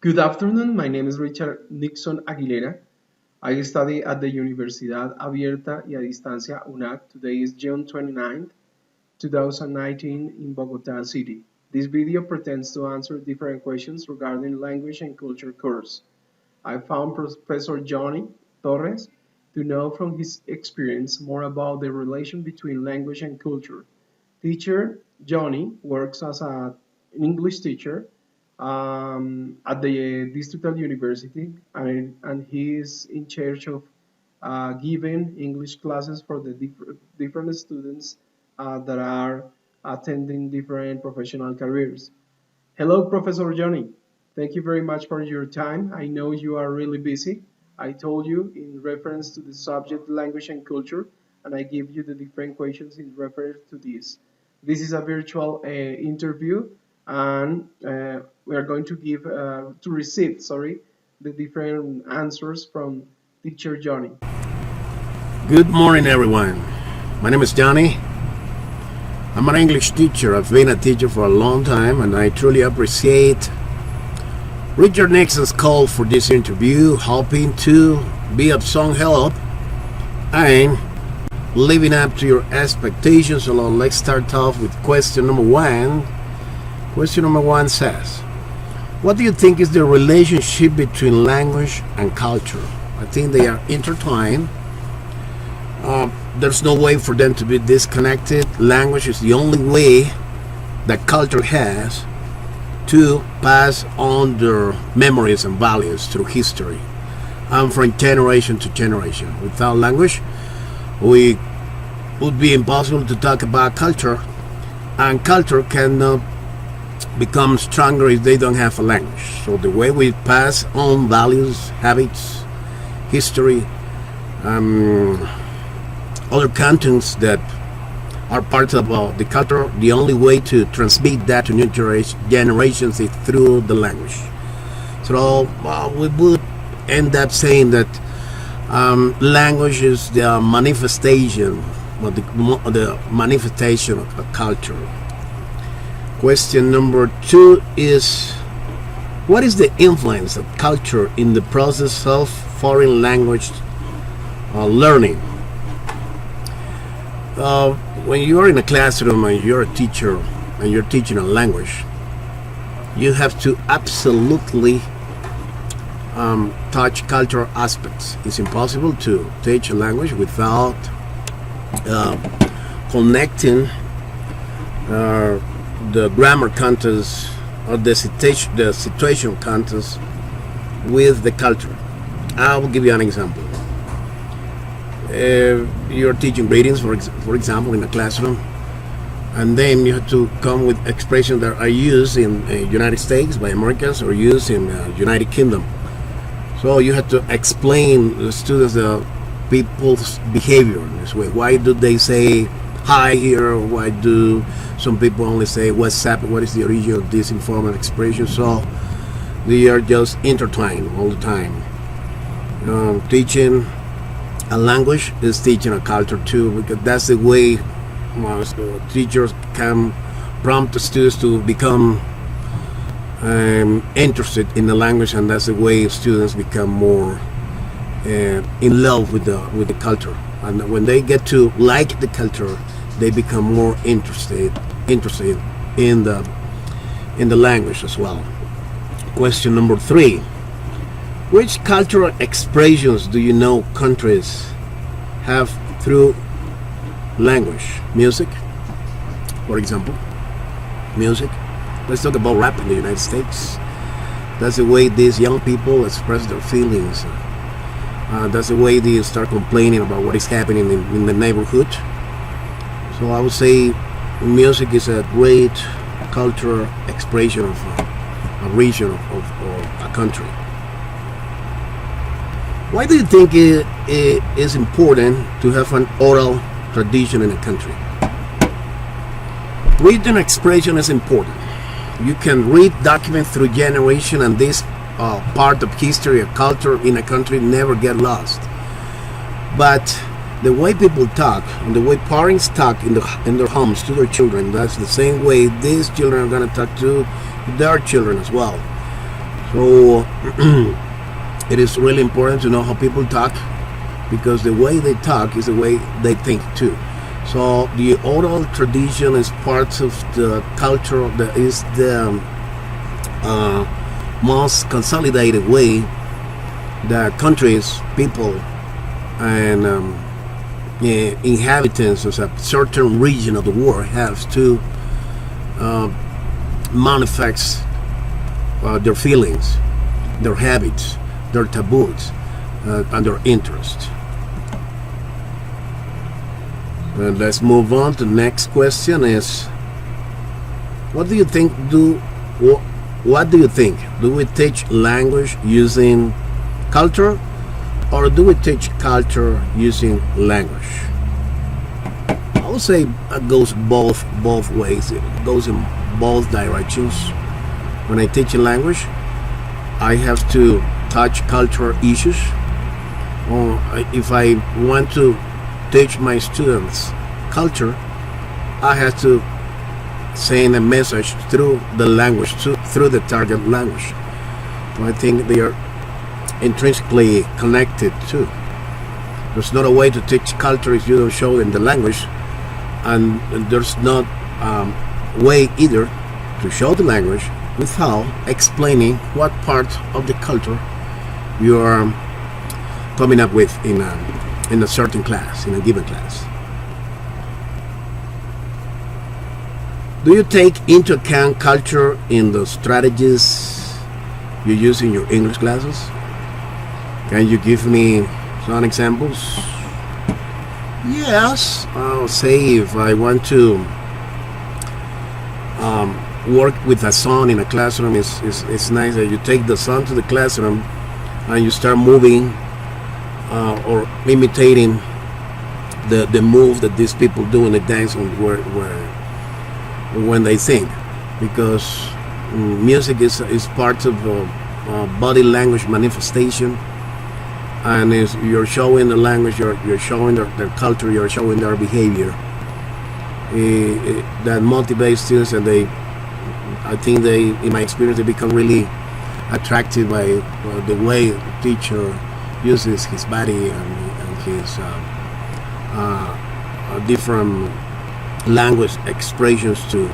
Good afternoon. My name is Richard Nixon Aguilera. I study at the Universidad Abierta y a Distancia UNAC. Today is June 29th, 2019 in Bogota City. This video pretends to answer different questions regarding language and culture course. I found Professor Johnny Torres to know from his experience more about the relation between language and culture. Teacher Johnny works as an English teacher at the distrital university, and he is in charge of giving English classes for the different students that are attending different professional careers. Hello, Professor Johnny. Thank you very much for your time. I know you are really busy. I told you in reference to the subject language and culture, and I give you the different questions in reference to this. This is a virtual interview, and we are going to receive, the different answers from teacher Johnny. Good morning, everyone. My name is Johnny. I'm an English teacher. I've been a teacher for a long time, and I truly appreciate Richard Nixon's call for this interview, hoping to be of some help and living up to your expectations. So let's start off with question number one. Question number one says, what do you think is the relationship between language and culture? I think they are intertwined. There's no way for them to be disconnected. Language is the only way that culture has to pass on their memories and values through history and from generation to generation. Without language, we would be impossible to talk about culture, and culture cannot become stronger if they don't have a language. So the way we pass on values, habits, history, other contents that are part of the culture, the only way to transmit that to new generations is through the language. So we would end up saying that language is the manifestation, or the manifestation of a culture. Question number two is, what is the influence of culture in the process of foreign language learning? When you're in a classroom and you're a teacher and you're teaching a language, you have to absolutely touch cultural aspects. It's impossible to teach a language without connecting the grammar contents or the situation contents with the culture. I will give you an example. You're teaching readings, for example, in a classroom, and then you have to come with expressions that are used in the United States by Americans or used in the United Kingdom. So you have to explain to the students the people's behavior in this way. Why do they say hi here? Why do some people only say what's up? What is the origin of this informal expression? So they are just intertwined all the time. Teaching a language is teaching a culture too, because that's the way teachers can prompt the students to become interested in the language, and that's the way students become more in love with the culture. And when they get to like the culture, they become more interested in the language as well. Question number three. Which cultural expressions do you know countries have through language? Music, for example. Music. Let's talk about rap in the United States. That's the way these young people express their feelings. That's the way they start complaining about what is happening in the neighborhood. So I would say music is a great cultural expression of a region of a country. Why do you think it is important to have an oral tradition in a country? Written expression is important. You can read documents through generation, and this part of history or culture in a country never get lost. But the way people talk and the way parents talk in their homes to their children, that's the same way these children are going to talk to their children as well. So it is really important to know how people talk because the way they talk is the way they think too. So the oral tradition is part of the culture that is the uh, most consolidated way that countries, people, and inhabitants of a certain region of the world have to uh, manifest their feelings, their habits, their taboos, and their interests. And let's move on to the next question is what do you think what do you think? Do we teach language using culture or do we teach culture using language? I would say it goes both ways. It goes in both directions. When I teach a language, I have to touch cultural issues. Or if I want to teach my students culture, I have to send a message through the language, through the target language. So I think they are intrinsically connected too. There's not a way to teach culture if you don't show them the language, and there's not way either to show the language without explaining what part of the culture you are coming up with in a certain class, in a given class. Do you take into account culture in the strategies you use in your English classes? Can you give me some examples? Yes, I'll say if I want to work with a son in a classroom, it's nice that you take the son to the classroom and you start moving or imitating the move that these people do in the dance when they sing, because music is part of body language manifestation, and you're showing the language, you're showing their culture, you're showing their behavior. That motivates students, and I think in my experience, they become really attracted by the way the teacher uses his body and his different language expressions to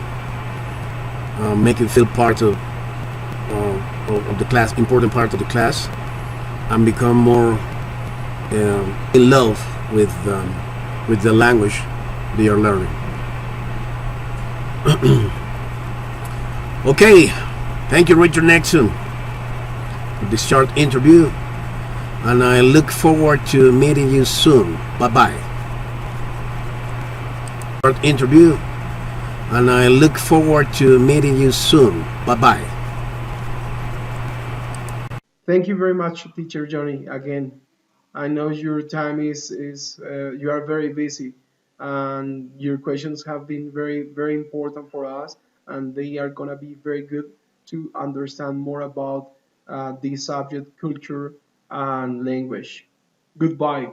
make it feel part of the class, important part of the class, and become more in love with the language they are learning. Okay, thank you, Richard Nixon, for this short interview, and I look forward to meeting you soon. Bye bye. Short interview, and I look forward to meeting you soon. Bye bye. Thank you very much, Teacher Johnny. Again, I know your time is you are very busy, and your questions have been very important for us, and they are gonna be very good to understand more about the subject, culture, and language. Goodbye.